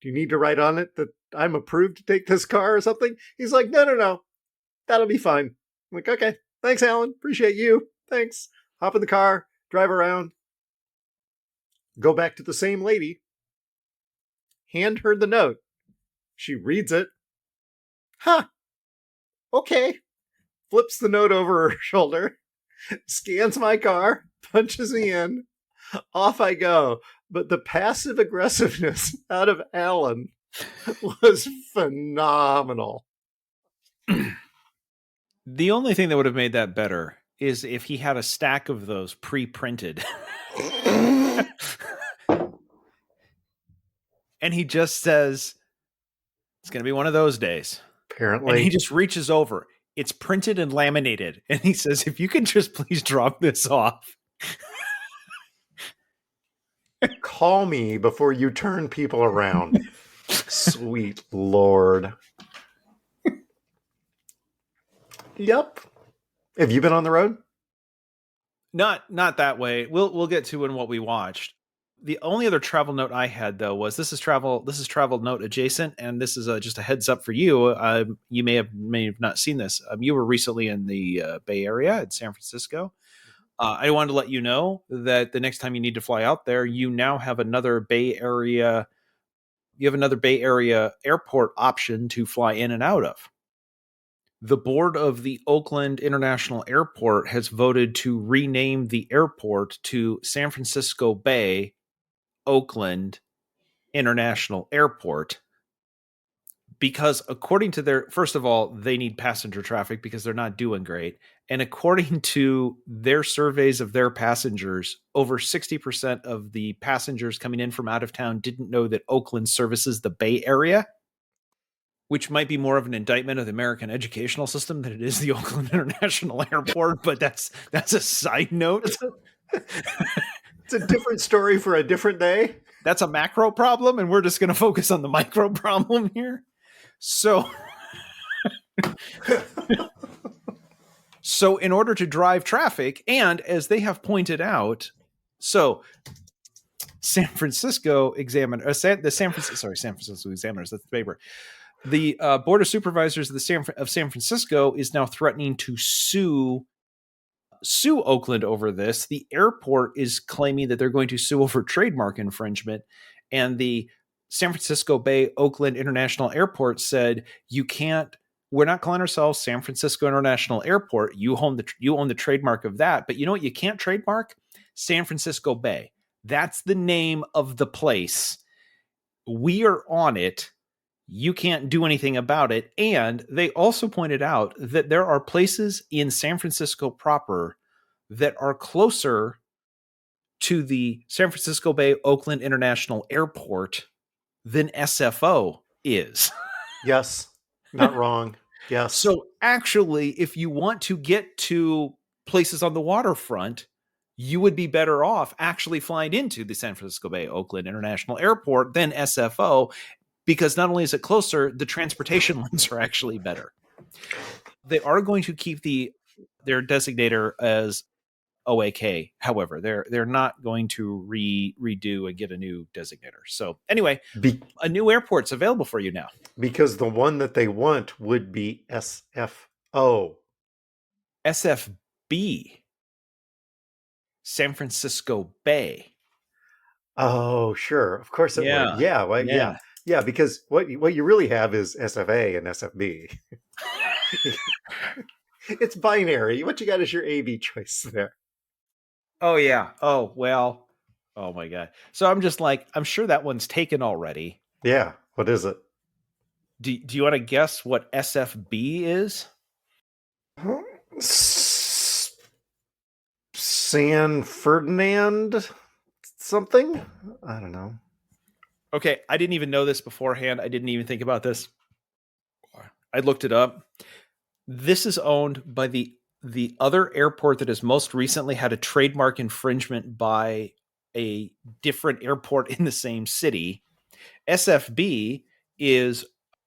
Do you need to write on it that I'm approved to take this car or something? He's like, no. That'll be fine. I'm like, okay. Thanks, Alan. Appreciate you. Thanks. Hop in the car, drive around. Go back to the same lady. Hand her the note. She reads it. Huh. Okay. Flips the note over her shoulder. Scans my car. Punches me in. Off I go. But the passive aggressiveness out of Alan was phenomenal. The only thing that would have made that better is if he had a stack of those pre-printed. And he just says, it's going to be one of those days. Apparently. And he just reaches over. It's printed and laminated. And he says, if you can just please drop this off. Call me before you turn people around. Sweet Lord. Yep. Have you been on the road? Not that way. We'll get to in what we watched. The only other travel note I had though was this is travel note adjacent, and this is just a heads up for you. You may have not seen this. You were recently in the Bay Area in San Francisco. I wanted to let you know that the next time you need to fly out there, you now have another Bay Area. You have another Bay Area airport option to fly in and out of. The board of the Oakland International Airport has voted to rename the airport to San Francisco Bay Oakland International Airport, because according to their, first of all, they need passenger traffic because they're not doing great. And according to their surveys of their passengers, over 60% of the passengers coming in from out of town didn't know that Oakland services the Bay Area, which might be more of an indictment of the American educational system than it is the Oakland International Airport. But that's a side note. It's a different story for a different day. That's a macro problem, and we're just going to focus on the micro problem here. So in order to drive traffic, and as they have pointed out, so San Francisco Examiner, the San Francisco Examiners, that's the paper. The Board of Supervisors of San Francisco is now threatening to sue Oakland over this. The airport is claiming that they're going to sue over trademark infringement, and the San Francisco Bay Oakland International Airport said, we're not calling ourselves San Francisco International Airport. You own the trademark of that, but you know what you can't trademark? San Francisco Bay. That's the name of the place. We are on it. You can't do anything about it. And they also pointed out that there are places in San Francisco proper that are closer to the San Francisco Bay Oakland International Airport than SFO is. Yes, not wrong. Yes. So actually, if you want to get to places on the waterfront, you would be better off actually flying into the San Francisco Bay Oakland International Airport than SFO, because not only is it closer, the transportation links are actually better. They are going to keep their designator as OAK. However, they're not going to redo and get a new designator. So anyway, a new airport's available for you now. Because the one that they want would be SFO. SFB. San Francisco Bay. Oh, sure. Of course it Yeah. would. Yeah. Well, yeah. Yeah, because what you really have is SFA and SFB. It's binary. What you got is your AB choice there. Oh, yeah. Oh, well. Oh, my God. So I'm just like, I'm sure that one's taken already. Yeah. What is it? Do you want to guess what SFB is? San Ferdinand something? I don't know. Okay, I didn't even know this beforehand. I didn't even think about this. I looked it up. This is owned by the other airport that has most recently had a trademark infringement by a different airport in the same city. SFB is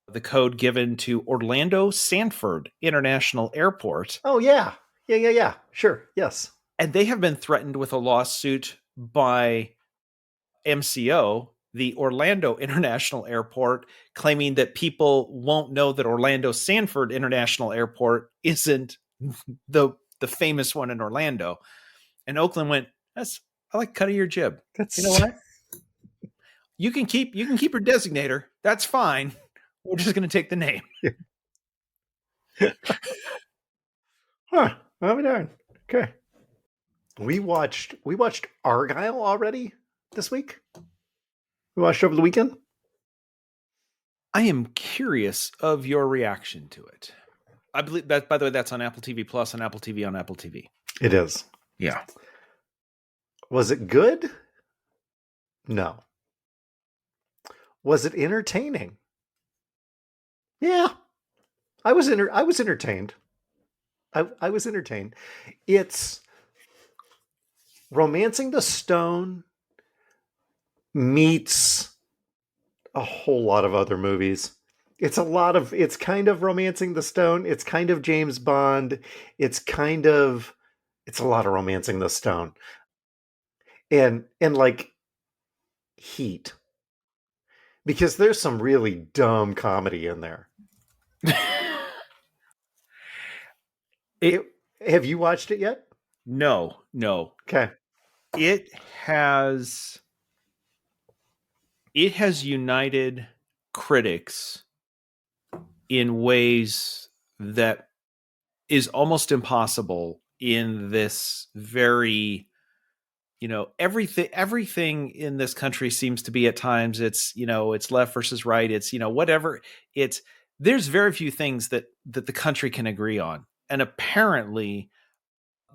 the code given to Orlando Sanford International Airport. Oh, yeah. Yeah. Sure. Yes. And they have been threatened with a lawsuit by MCO, the Orlando International Airport, claiming that people won't know that Orlando Sanford International Airport isn't the famous one in Orlando. And Oakland went, I like cut of your jib. You know what? You can keep your designator. That's fine. We're just going to take the name. Huh. I'll be darned. Okay. We watched Argyle already this week. We watched over the weekend. I am curious of your reaction to it. I believe that, by the way, that's on Apple TV Plus and Apple TV on Apple TV. It is. Yeah. Was it good? No. Was it entertaining? Yeah. I was entertained. I was entertained. It's Romancing the Stone meets a whole lot of other movies. It's kind of Romancing the Stone. It's kind of James Bond. It's a lot of Romancing the Stone. And like Heat. Because there's some really dumb comedy in there. Have you watched it yet? No. Okay. It has united critics in ways that is almost impossible in this very, everything in this country seems to be at times it's left versus right. It's, whatever. There's very few things that the country can agree on. And apparently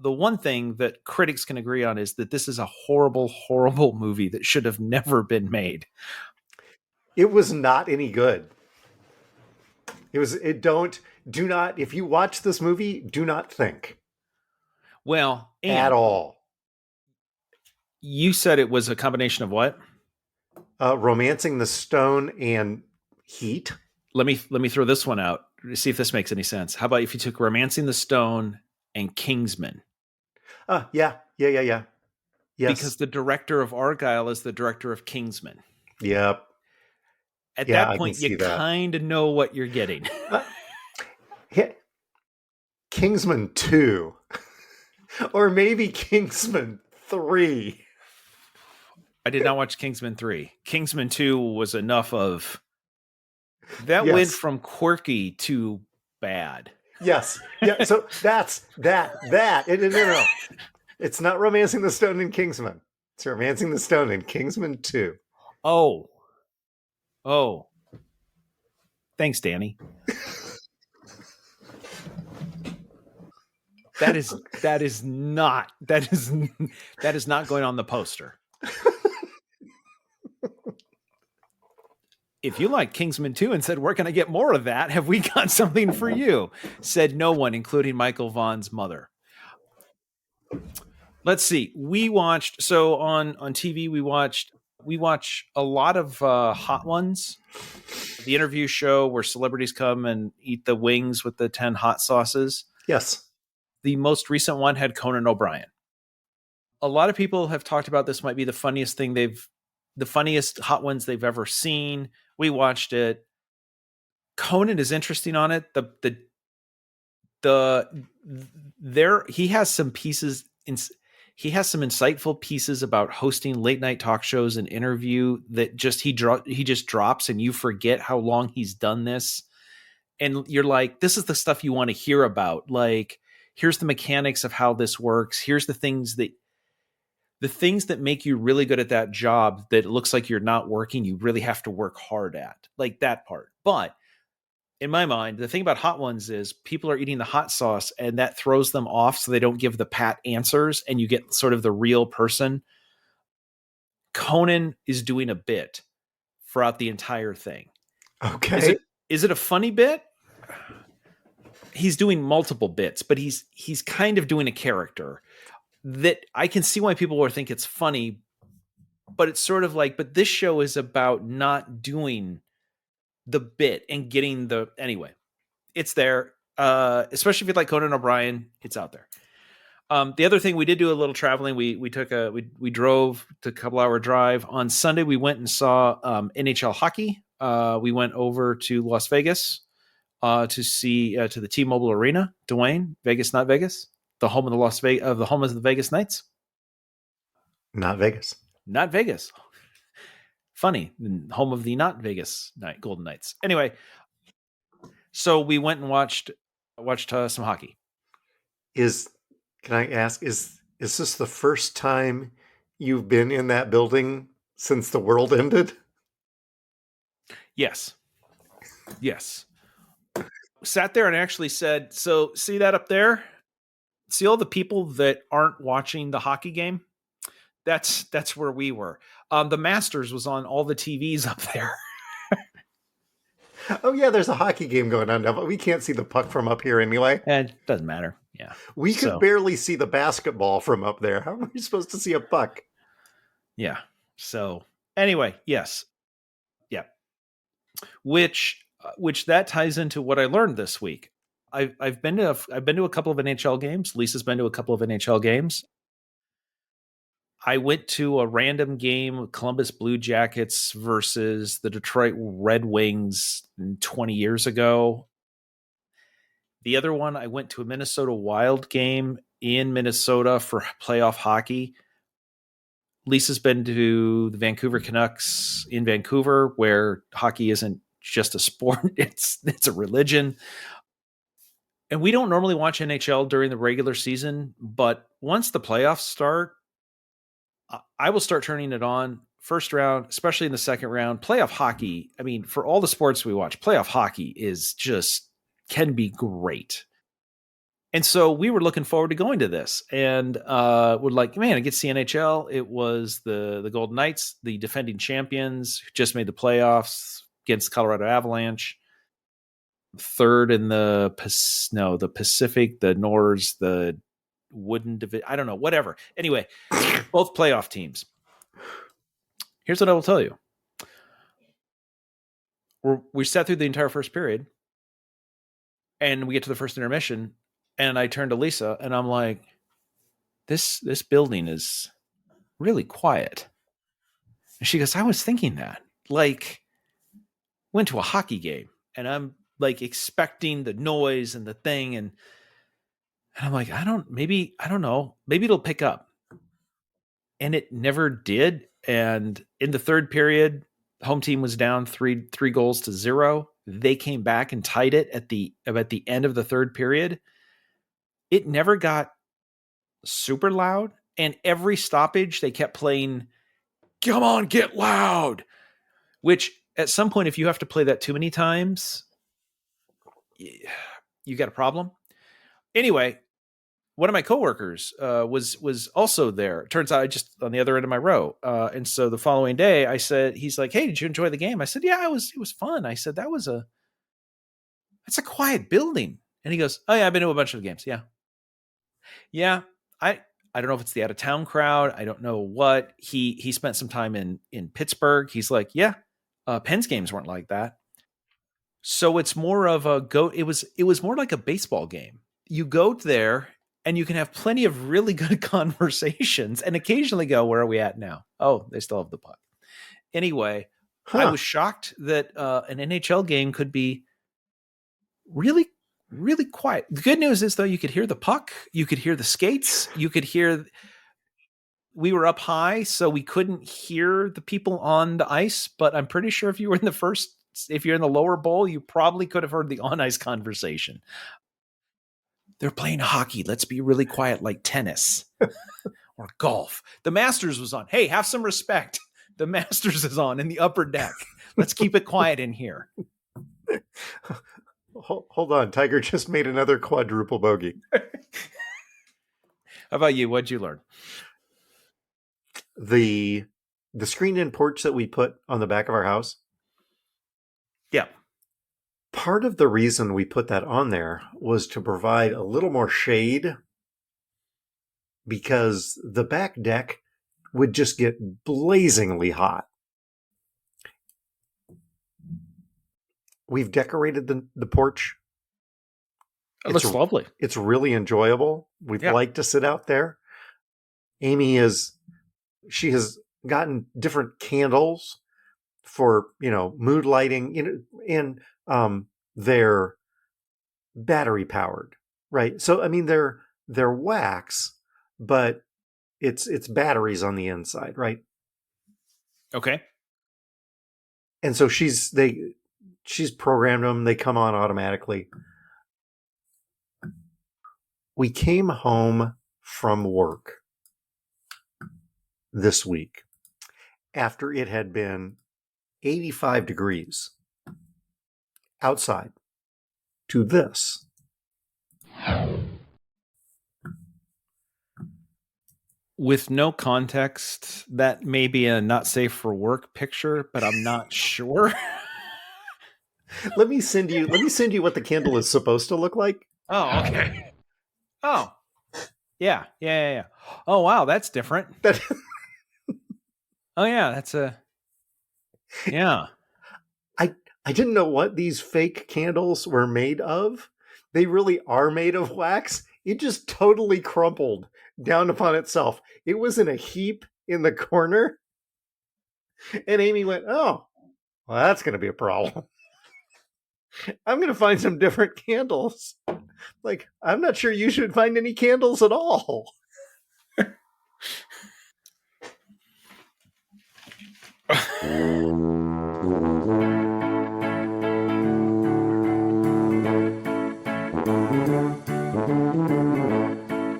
the one thing that critics can agree on is that this is a horrible, horrible movie that should have never been made. It was not any good. Do not, if you watch this movie, do not think. Well, at all. You said it was a combination of what? Romancing the Stone and Heat. Let me throw this one out. See if this makes any sense. How about if you took Romancing the Stone and Kingsman? Yeah. Yes. Because the director of Argyle is the director of Kingsman. Yep. At that point, you kind of know what you're getting. Kingsman 2. Or maybe Kingsman 3. I did not watch Kingsman 3. Kingsman 2 was enough of... That went from quirky to bad. Yes. Yeah. So that's that. No. It's not Romancing the Stone in Kingsman. It's Romancing the Stone in Kingsman 2. Oh. Thanks, Danny. That is not going on the poster. If you like Kingsman 2 and said, where can I get more of that? Have we got something for you? Said no one, including Michael Vaughn's mother. Let's see. We watched, so on TV, we watch a lot of Hot Ones, the interview show where celebrities come and eat the wings with the 10 hot sauces. Yes. The most recent one had Conan O'Brien. A lot of people have talked about this might be the funniest Hot Ones they've ever seen. We watched it. Conan is interesting on it. He has some pieces. He has some insightful pieces about hosting late night talk shows and interview that he just drops and you forget how long he's done this. And you're like, this is the stuff you want to hear about. Like, here's the mechanics of how this works. Here's the things that make you really good at that job that it looks like you're not working, you really have to work hard at, like that part. But in my mind, the thing about Hot Ones is people are eating the hot sauce and that throws them off so they don't give the pat answers and you get sort of the real person. Conan is doing a bit throughout the entire thing. Okay. Is it a funny bit? He's doing multiple bits, but he's kind of doing a character that I can see why people would think it's funny, but it's sort of like, but this show is about not doing the bit and getting anyway, it's there. Especially if you like Conan O'Brien, it's out there. The other thing, we did do a little traveling. We drove to a couple hour drive on Sunday. We went and saw NHL hockey. We went over to Las Vegas to see to the T-Mobile Arena, Dewayne, Vegas, not Vegas. The home of the home of the Vegas Knights. Not Vegas. Funny, home of the not Vegas Golden Knights. Anyway, so we went and watched some hockey. Can I ask? Is this the first time you've been in that building since the world ended? Yes. Sat there and actually said, "So see that up there? See all the people that aren't watching the hockey game? That's where we were. The Masters was on all the TVs up there." Oh yeah, there's a hockey game going on now, but we can't see the puck from up here anyway. And it doesn't matter. Yeah. We could So- barely see the basketball from up there. How are we supposed to see a puck? Yeah. So anyway, yes. Yeah. Which that ties into what I learned this week. I've been to a couple of NHL games. Lisa's been to a couple of NHL games. I went to a random game, Columbus Blue Jackets versus the Detroit Red Wings 20 years ago. The other one, I went to a Minnesota Wild game in Minnesota for playoff hockey. Lisa's been to the Vancouver Canucks in Vancouver, where hockey isn't just a sport, it's a religion. And we don't normally watch NHL during the regular season, but once the playoffs start, I will start turning it on. First round, especially in the second round, playoff hockey. I mean, for all the sports we watch, playoff hockey is just can be great. And so we were looking forward to going to this, and we're like, man, I get to see NHL. It was the Golden Knights, the defending champions, who just made the playoffs against Colorado Avalanche. Third in the Pacific, the Nords, the Wooden Division. I don't know, whatever. Anyway, both playoff teams. Here's what I will tell you. We sat through the entire first period, and we get to the first intermission, and I turn to Lisa, and I'm like, this building is really quiet. And she goes, I was thinking that. Like, went to a hockey game, and I'm like expecting the noise and the thing, and I'm like, I don't know. Maybe it'll pick up. And it never did. And in the third period, home team was down 3-0. They came back and tied it at the end of the third period. It never got super loud. And every stoppage, they kept playing, come on, get loud. Which at some point, if you have to play that too many times, you got a problem. Anyway, one of my coworkers was also there. Turns out I just on the other end of my row. And so the following day I said, he's like, hey, did you enjoy the game? I said, yeah, it was fun. I said, that's a quiet building. And he goes, oh yeah, I've been to a bunch of games. Yeah. Yeah. I don't know if it's the out of town crowd. I don't know what he spent some time in Pittsburgh. He's like, yeah, Penn's games weren't like that. So it's more of it was more like a baseball game. You go there and you can have plenty of really good conversations and occasionally go, where are we at now? Oh, they still have the puck. Anyway, I was shocked that an NHL game could be really, really quiet. The good news is, though, you could hear the puck. You could hear the skates. You could hear... We were up high, so we couldn't hear the people on the ice, but I'm pretty sure if you're in the lower bowl, you probably could have heard the on-ice conversation. They're playing hockey. Let's be really quiet, like tennis or golf. The Masters was on. Hey, have some respect. The Masters is on in the upper deck. Let's keep it quiet in here. Hold on. Tiger just made another quadruple bogey. How about you? What'd you learn? The screened-in porch that we put on the back of our house. Yeah. Part of the reason we put that on there was to provide a little more shade, because the back deck would just get blazingly hot. We've decorated the porch. It looks lovely. It's really enjoyable. We'd like to sit out there. Amy has gotten different candles for, mood lighting, and they're battery powered, right? So, I mean, they're wax, but it's batteries on the inside, right? Okay. And so she's programmed them. They come on automatically. We came home from work this week after it had been 85 degrees outside to this. With no context, that may be a not safe for work picture, but I'm not sure. Let me send you what the candle is supposed to look like. Oh, okay. Oh, yeah. Oh, wow, that's different. That Oh, yeah, that's yeah. I didn't know what these fake candles were made of. They really are made of wax. It just totally crumpled down upon itself. It was in a heap in the corner. And Amy went, "Oh, well, that's going to be a problem. I'm going to find some different candles." Like, I'm not sure you should find any candles at all.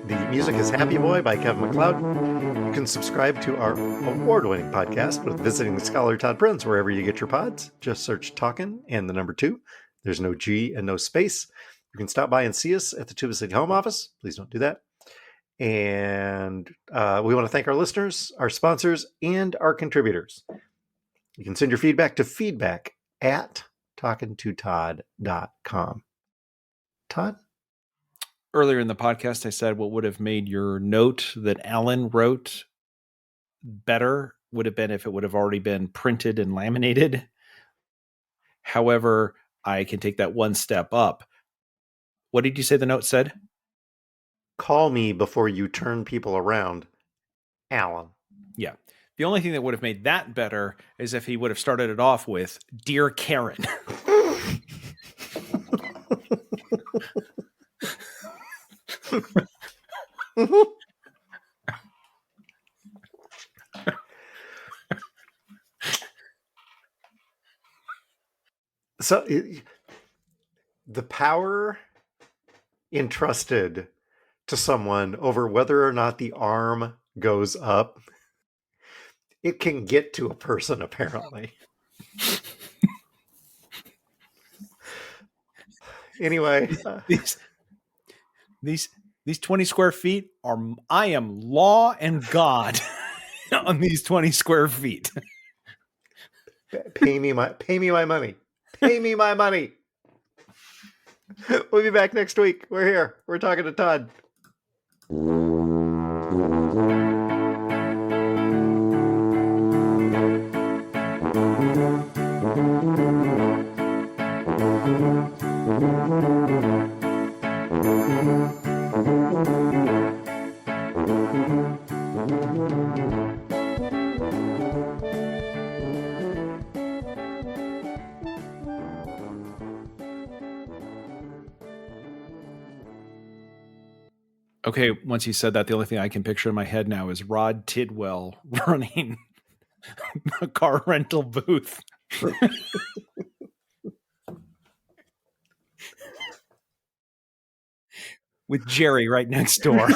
The music is Happy Boy by Kevin MacLeod. You can subscribe to our award-winning podcast with Visiting Scholar Todd Prinz wherever you get your pods. Just search Talkin' and the number 2. There's no G and no space. You can stop by and see us at the Tuba City Home Office. Please don't do that. And we want to thank our listeners, our sponsors, and our contributors. You can send your feedback to feedback@talkingtotodd.com. Todd? Earlier in the podcast, I said what would have made your note that Alan wrote better would have been if it would have already been printed and laminated. However, I can take that one step up. What did you say the note said? Call me before you turn people around, Alan. Yeah. The only thing that would have made that better is if he would have started it off with, "Dear Karen." So the power entrusted to someone over whether or not the arm goes up, it can get to a person, apparently. Anyway, These 20 square feet are, I am law and God on these 20 square feet. pay me my money. Pay me my money. We'll be back next week. We're here. We're talking to Todd. Okay, once you said that, the only thing I can picture in my head now is Rod Tidwell running a car rental booth. With Jerry right next door.